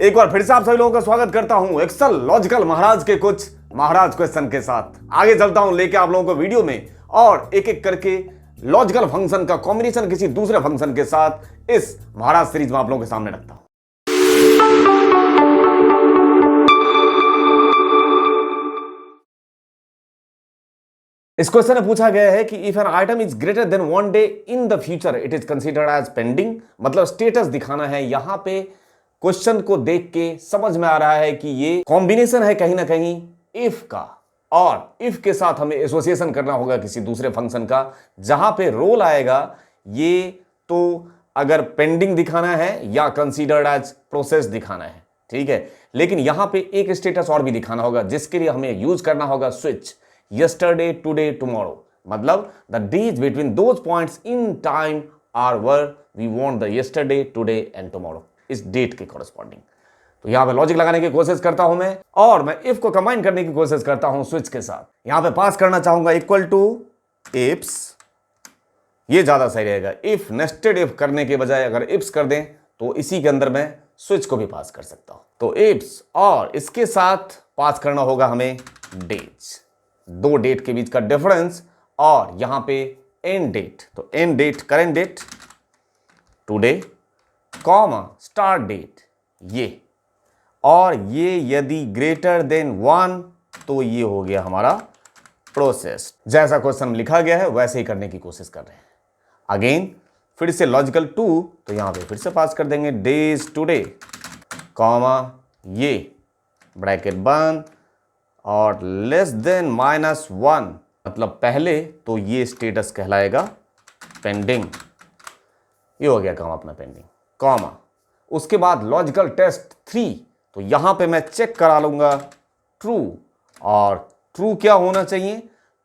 एक बार फिर से आप सभी लोगों का स्वागत करता हूं एक्सेल लॉजिकल महाराज के कुछ महाराज क्वेश्चन के साथ। आगे चलता हूं लेके आप लोगों को वीडियो में और एक एक करके लॉजिकल फंक्शन का कॉम्बिनेशन किसी दूसरे फंक्शन के साथ इस महाराज सीरीज में आप लोगों के सामने रखता हूं। इस क्वेश्चन में पूछा गया है कि if an item is greater than 1 day in the future it is considered as pending. मतलब स्टेटस दिखाना है। यहां पे क्वेश्चन को देख के समझ में आ रहा है कि ये कॉम्बिनेशन है कहीं ना कहीं इफ का, और इफ के साथ हमें एसोसिएशन करना होगा किसी दूसरे फंक्शन का जहां पे रोल आएगा ये तो अगर पेंडिंग दिखाना है या कंसीडर्ड एज प्रोसेस दिखाना है, ठीक है। लेकिन यहां पे एक स्टेटस और भी दिखाना होगा जिसके लिए हमें यूज करना होगा स्विच yesterday, today, tomorrow। मतलब the days between those points in time are where we want the yesterday, today and tomorrow। इस डेट के कॉरेस्पॉन्डिंग तो यहां पे लॉजिक लगाने की कोशिश करता हूं मैं, और मैं इफ को कंबाइन करने की कोशिश करता हूं स्विच के साथ। यहां पे पास करना चाहूंगा इक्वल टू इफ्स, ये ज्यादा सही रहेगा। इफ नेस्टेड इफ करने के बजाय अगर इफ्स कर दें तो इसी के अंदर मैं स्विच को भी पास कर सकता हूं। तो इफ्स और इसके साथ पास करना होगा हमें डेट्स, दो डेट के बीच का डिफरेंस, और यहां पे एंड डेट। तो end date current date today comma start date ये, और ये यदि ग्रेटर देन 1 तो ये हो गया हमारा प्रोसेस। जैसा क्वेश्चन लिखा गया है वैसे ही करने की कोशिश कर रहे हैं। अगेन फिर से लॉजिकल 2, तो यहां पे फिर से पास कर देंगे डेज टुडे कॉमा ये ब्रैकेट बंद और लेस देन -1, मतलब पहले तो ये स्टेटस कहलाएगा पेंडिंग। ये हो गया काम अपना पेंडिंग कॉमा। उसके बाद लॉजिकल टेस्ट 3, तो यहां पे मैं चेक करा लूंगा ट्रू, और ट्रू क्या होना चाहिए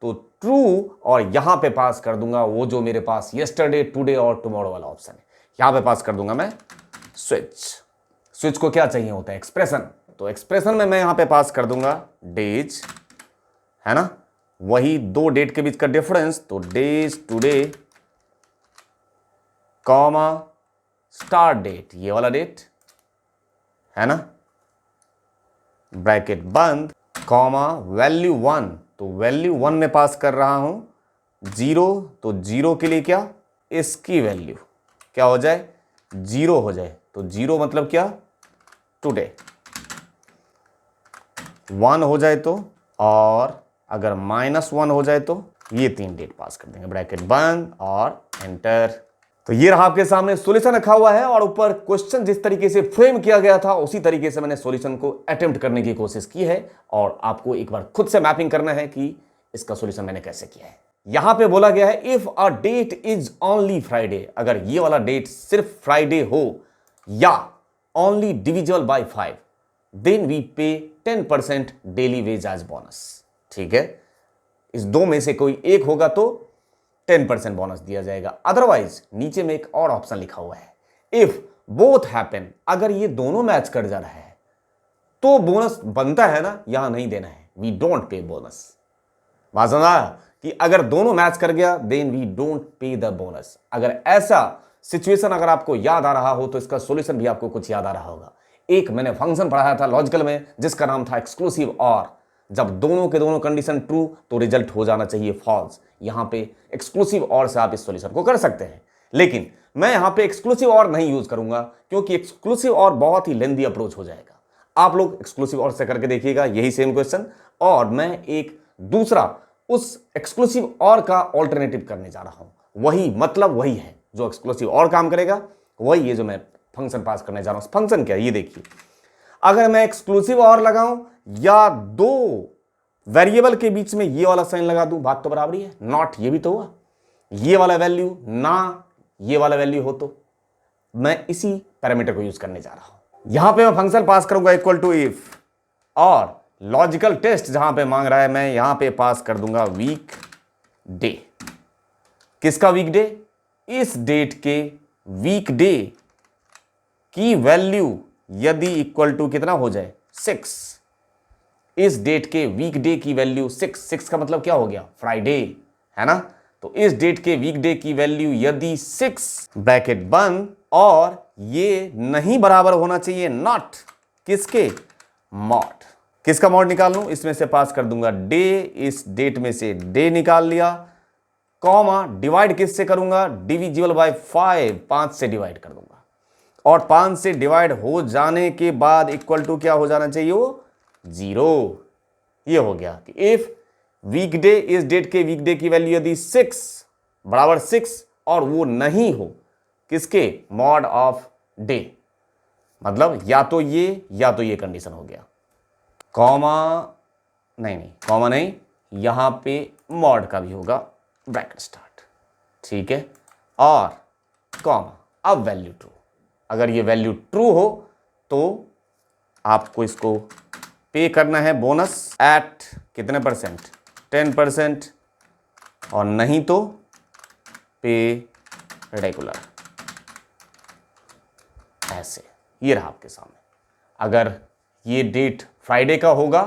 तो ट्रू, और यहां पे पास कर दूंगा वो जो मेरे पास यस्टरडे, टुडे और टुमारो वाला ऑप्शन है। यहां पे पास कर दूंगा मैं स्विच। स्विच को क्या चाहिए होता है एक्सप्रेशन, तो एक्सप्रेशन में मैं यहां पे पास कर दूंगा डेज, है ना, वही दो डेट के बीच का डिफरेंस, तो days today comma start date ये वाला डेट, है ना, ब्रैकेट बंद कॉमा वैल्यू 1, तो वैल्यू 1 में पास कर रहा हूं 0, तो 0 के लिए क्या इसकी वैल्यू क्या हो जाए 0 हो जाए, तो 0 मतलब क्या टुडे, 1 हो जाए तो, और अगर -1 हो जाए तो ये 3 डेट पास कर देंगे, ब्रैकेट बंद और एंटर। तो ये रहा आपके सामने सॉल्यूशन रखा हुआ है, और ऊपर क्वेश्चन जिस तरीके से फ्रेम किया गया था उसी तरीके से मैंने सॉल्यूशन को अटेम्प्ट करने की कोशिश की है, और आपको एक बार खुद से मैपिंग करना है कि इसका सॉल्यूशन मैंने कैसे किया है। यहां पे बोला गया है if a date is only Friday, अगर ये वाला डेट सिर्फ फ्राइडे हो या only divisible by 5 then we pay 10% daily veg as bonus, ठीक है। इस दो में से कोई एक होगा तो 10% बोनस दिया जाएगा। अदरवाइज नीचे में एक और ऑप्शन लिखा हुआ है इफ बोथ हैपन, अगर ये दोनों मैच कर जा रहा है तो बोनस बनता है ना, यहां नहीं देना है, वी डोंट पे बोनस। बात समझा कि अगर दोनों मैच कर गया then we don't pay the bonus. अगर ऐसा सिचुएशन अगर आपको याद आ रहा हो तो इसका सॉल्यूशन भी आपको कुछ याद आ रहा होगा। एक मैंने फंक्शन पढ़ाया था लॉजिकल में जिसका नाम था एक्सक्लूसिव और, जब दोनों के दोनों कंडीशन ट्रू तो रिजल्ट हो जाना चाहिए फॉल्स। यहां पे एक्सक्लूसिव और से आप इस सॉल्यूशन को कर सकते हैं, लेकिन मैं यहां पे एक्सक्लूसिव और नहीं यूज करूंगा क्योंकि एक्सक्लूसिव और बहुत ही लेंदी अप्रोच हो जाएगा। आप लोग एक्सक्लूसिव और से करके देखिएगा यही सेम क्वेश्चन, और मैं एक दूसरा उस एक्सक्लूसिव और का ऑल्टरनेटिव करने जा रहा हूं। वही मतलब वही है जो एक्सक्लूसिव और काम करेगा, वही ये जो मैं फंक्शन पास करने जा रहा हूं। फंक्शन क्या है ये देखिए, अगर मैं एक्सक्लूसिव और लगाऊं या दो वेरिएबल के बीच में ये वाला साइन लगा दूं, बात तो बराबरी है। नॉट ये भी तो हुआ, ये वाला वैल्यू ना ये वाला वैल्यू हो, तो मैं इसी पैरामीटर को यूज करने जा रहा हूं। यहां पे मैं फंक्शन पास करूंगा इक्वल टू इफ, और लॉजिकल टेस्ट जहां पे मांग रहा है मैं यहां पे पास कर दूंगा वीक डे। किसका वीक डे, इस डेट के वीक डे की वैल्यू यदि इक्वल टू कितना हो जाए 6, इस डेट के वीक डे की वैल्यू 6 का मतलब क्या हो गया फ्राइडे, है ना। तो इस डेट के वीक डे की वैल्यू यदि 6 ब्रैकेट बंद, और ये नहीं बराबर होना चाहिए नॉट किसके? मॉड। किसका मॉड निकाल लूं? इसमें से पास कर दूंगा डे, इस डेट में से डे निकाल लिया, कॉमा डिवाइड किससे करूंगा? डिविजिबल बाय 5, 5 से डिवाइड कर दूंगा, और 5 से डिवाइड हो जाने के बाद इक्वल टू क्या हो जाना चाहिए? वो 0। ये हो गया कि इफ वीकडे, इस डेट के वीकडे की वैल्यू यदि 6 बराबर 6 और वो नहीं हो किसके? मॉड ऑफ डे, मतलब या तो ये कंडीशन हो गया, कॉमा नहीं कॉमा नहीं, यहां पे मॉड का भी होगा, ब्रैकेट स्टार्ट, ठीक है, और कॉमा, अब वैल्यू ट्रू। अगर ये वैल्यू ट्रू हो तो आपको इसको पे करना है बोनस एट कितने परसेंट? 10%, और नहीं तो पे रेगुलर, ऐसे। ये रहा आपके सामने। अगर ये डेट फ्राइडे का होगा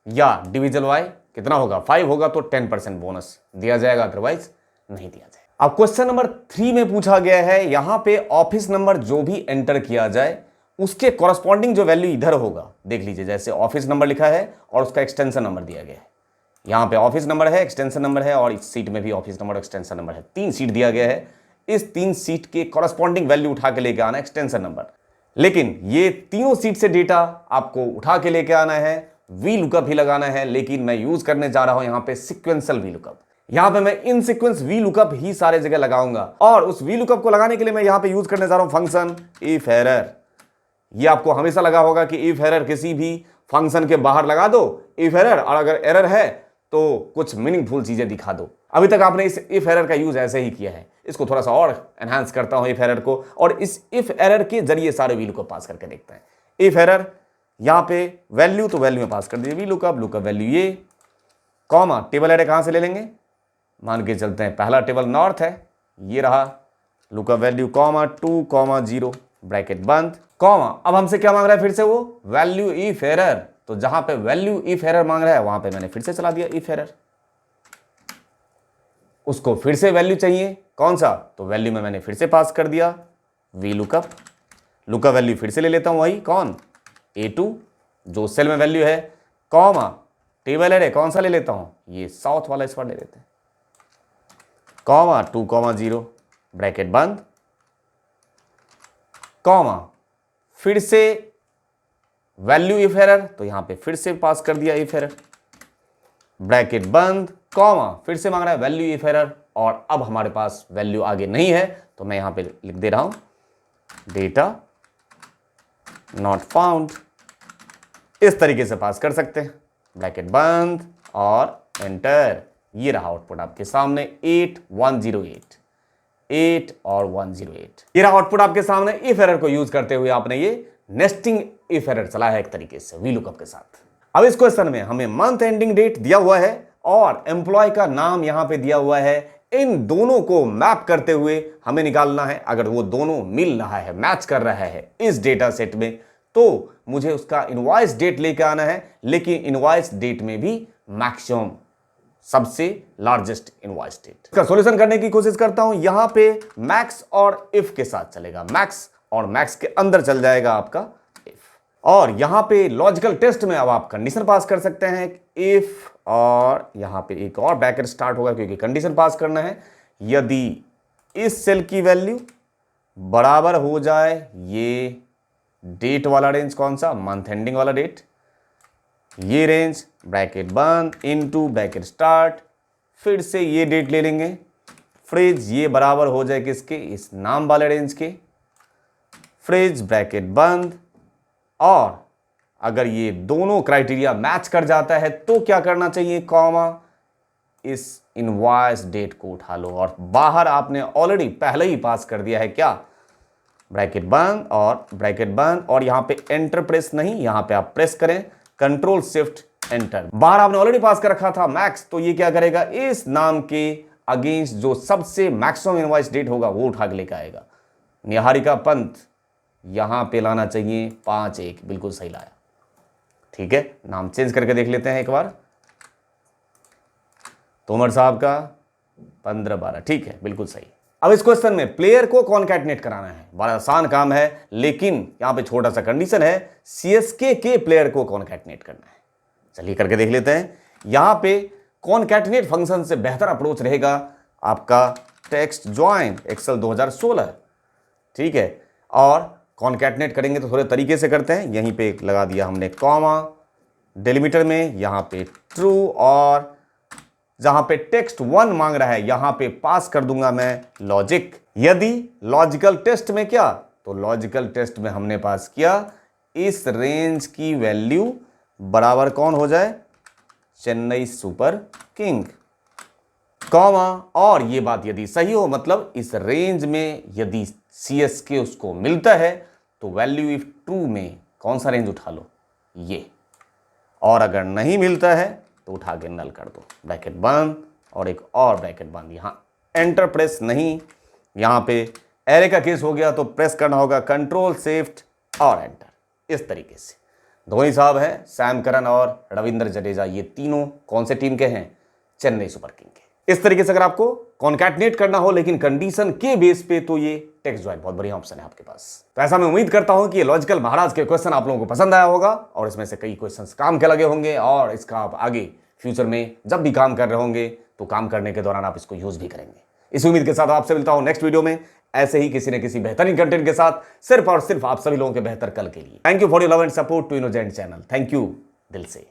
या डिविजन वाई कितना होगा? 5 होगा तो 10% बोनस दिया जाएगा, अदरवाइज नहीं दिया जाएगा। अब क्वेश्चन नंबर 3 में पूछा गया है, यहां पे ऑफिस नंबर जो भी एंटर किया जाए उसके कॉरस्पॉन्डिंग जो वैल्यू इधर होगा, देख लीजिए, जैसे ऑफिस नंबर लिखा है और उसका एक्सटेंशन नंबर दिया गया है। यहां पे ऑफिस नंबर है, एक्सटेंशन नंबर है, और इस सीट में भी ऑफिस नंबर और एक्सटेंशन नंबर है। 3 सीट दिया गया है, इस 3 सीट के कॉरस्पॉन्डिंग वैल्यू उठा के लेके आना एक्सटेंशन नंबर। लेकिन ये तीनों सीट से डेटा आपको उठा के लेके आना है, वी लुकअप ही लगाना है, लेकिन मैं यूज करने जा रहा हूं यहां पे सिक्वेंशियल वी लुकअप। यहां पे मैं इन सीक्वेंस वी लुकअप ही सारे जगह लगाऊंगा, और उस वी लुकअप को लगाने के लिए मैं यहां पे यूज करने जा रहा हूं फंक्शन इफ एरर। ये आपको हमेशा लगा होगा कि इफ एरर किसी भी फंक्शन के बाहर लगा दो इफ एरर, और अगर एरर है तो कुछ मीनिंगफुल चीजें दिखा दो। अभी तक आपने इस इफ एरर का यूज ऐसे ही किया है, इसको थोड़ा सा और एनहांस करता हूं इफ एरर को, और इस इफ एरर के जरिए सारे वी लुकअप पास करके देखते हैं। इफ एरर यहां पे वैल्यू, तो वैल्यू में पास कर दीजिए वी लुकअप, लुकअप वैल्यू ये, कॉमा टेबल एरे कहां से ले लेंगे? मान के चलते हैं पहला टेबल नॉर्थ है, ये रहा, lookup value comma 2 comma 0 bracket बंद, कॉमा। अब हमसे क्या मांग रहा है? फिर से वो वैल्यू इफ एरर, तो जहां पे वैल्यू इफ एरर मांग रहा है वहां पे मैंने फिर से चला दिया इफ एरर। उसको फिर से वैल्यू चाहिए, कौन सा? तो वैल्यू में मैंने फिर से पास कर दिया वी लुकअप, लुकअप वैल्यू फिर से ले लेता हूं, वही कौन? A2 जो सेल में वैल्यू है, कॉमा टेबल एरे कौन सा ले लेता हूं? ये साउथ वाला, इस पर ले लेते हैं, कॉमा 2 कॉमा 0 ब्रैकेट बंद, कॉमा फिर से वैल्यू इफ एरर, तो यहां पे फिर से पास कर दिया इफ एरर, ब्रैकेट बंद, कॉमा फिर से मांग रहा है वैल्यू इफ एरर, और अब हमारे पास वैल्यू आगे नहीं है तो मैं यहां पे लिख दे रहा हूं डेटा नॉट फाउंड। इस तरीके से पास कर सकते हैं, ब्रैकेट बंद और एंटर। ये रहा आउटपुट आपके सामने 8108, 8 और 108। ये रहा आउटपुट आपके सामने। इफ एरर को यूज करते हुए आपने ये नेस्टिंग इफ एरर चलाया है एक तरीके से वी लुकअप के साथ। अब इस क्वेश्चन में हमें मंथ एंडिंग डेट दिया हुआ है और एम्प्लॉय का नाम यहां पे दिया हुआ है। इन दोनों को मैप करते हुए हमें निकालना है, अगर वो दोनों मिल रहा है, मैच कर रहा है इस डेटा सेट में, तो मुझे उसका इनवॉइस डेट लेके आना है। लेकिन इनवॉइस डेट में भी मैक्सिमम, सबसे लार्जेस्ट इनवॉइस डेट। इसका सॉल्यूशन करने की कोशिश करता हूं। यहां पे मैक्स और इफ के साथ चलेगा, मैक्स और मैक्स के अंदर चल जाएगा आपका इफ, और यहां पे लॉजिकल टेस्ट में अब आप कंडीशन पास कर सकते हैं इफ, और यहां पे एक और ब्रैकेट स्टार्ट होगा क्योंकि कंडीशन पास करना है। यदि इस सेल की वैल्यू बराबर हो जाए ये डेट वाला रेंज, कौन सा? मंथ एंडिंग वाला डेट, ये रेंज ब्रैकेट बंद इनटू ब्रैकेट स्टार्ट, फिर से ये डेट ले लेंगे, फ्रिज ये बराबर हो जाए किसके? इस नाम वाले रेंज के, फ्रिज ब्रैकेट बंद, और अगर ये दोनों क्राइटेरिया मैच कर जाता है तो क्या करना चाहिए? कॉमा इस इनवॉइस डेट को उठा लो, और बाहर आपने ऑलरेडी पहले ही पास कर दिया है क्या? ब्रैकेट बंद और ब्रैकेट बंद, और यहां पे एंटर प्रेस नहीं, यहां पे आप प्रेस करें कंट्रोल शिफ्ट एंटर। बाहर आपने ऑलरेडी पास कर रखा था मैक्स, तो ये क्या करेगा? इस नाम के अगेंस्ट जो सबसे मैक्सिमम इनवॉइस डेट होगा वो उठा के लेकर आएगा। निहारिका पंत यहां पे लाना चाहिए 5-1, बिल्कुल सही लाया। ठीक है, नाम चेंज करके देख लेते हैं एक बार। तोमर साहब का 15-12, ठीक है, बिल्कुल सही। अब इस क्वेश्चन में प्लेयर को कॉन्कैटिनेट कराना है, बड़ा आसान काम है, लेकिन यहां पे छोटा सा कंडीशन है, सीएसके के प्लेयर को कॉन्कैटिनेट करना है। चलिए करके देख लेते हैं। यहां पे कॉन्कैटिनेट फंक्शन से बेहतर अप्रोच रहेगा आपका टेक्स्ट ज्वाइन एक्सेल 2016, ठीक है। और कॉन्कैटिनेट करेंगे तो थोड़े तरीके से करते हैं। यहीं पे लगा दिया हमने कॉमा, डेलिमीटर में यहां पे ट्रू, और जहां पे टेक्स्ट 1 मांग रहा है यहां पे पास कर दूंगा मैं लॉजिक। यदि लॉजिकल टेस्ट में क्या, तो लॉजिकल टेस्ट में हमने पास किया इस रेंज की वैल्यू बराबर कौन हो जाए, चेन्नई सुपर किंग, कॉमा, और ये बात यदि सही हो, मतलब इस रेंज में यदि सीएसके उसको मिलता है तो वैल्यू इफ ट्रू में कौन सा रेंज उठा लो, ये, और अगर नहीं मिलता है तो उठा के नल कर दो, ब्रैकेट बंद और एक और ब्रैकेट बंद। यहां एंटर प्रेस नहीं, यहां पे एरे का केस हो गया तो प्रेस करना होगा कंट्रोल शिफ्ट और एंटर। इस तरीके से धोनी साहब हैं, सैम करन और रविंद्र जडेजा, ये तीनों कौन से टीम के हैं, चेन्नई सुपर किंग के। इस तरीके से अगर आपको कॉन्कैटिनेट करना हो लेकिन कंडीशन के बेस पे, तो ये टेक्स्ट ज्वाइन बहुत बढ़िया ऑप्शन है आपके पास। तो ऐसा मैं उम्मीद करता हूं कि ये लॉजिकल महाराज के क्वेश्चन आप लोगों को पसंद आया होगा और इसमें से कई क्वेश्चंस काम के लगे होंगे, और इसका आप आगे फ्यूचर में जब भी काम कर रहे होंगे तो काम करने के दौरान आप इसको यूज भी करेंगे। इस उम्मीद के साथ आपसे मिलता हूं नेक्स्ट वीडियो में, ऐसे ही किसी न किसी बेहतरीन कंटेंट के साथ, सिर्फ और सिर्फ आप सभी लोगों के बेहतर कल के लिए। Thank you for your love and support to innocent channel. Thank you दिल से।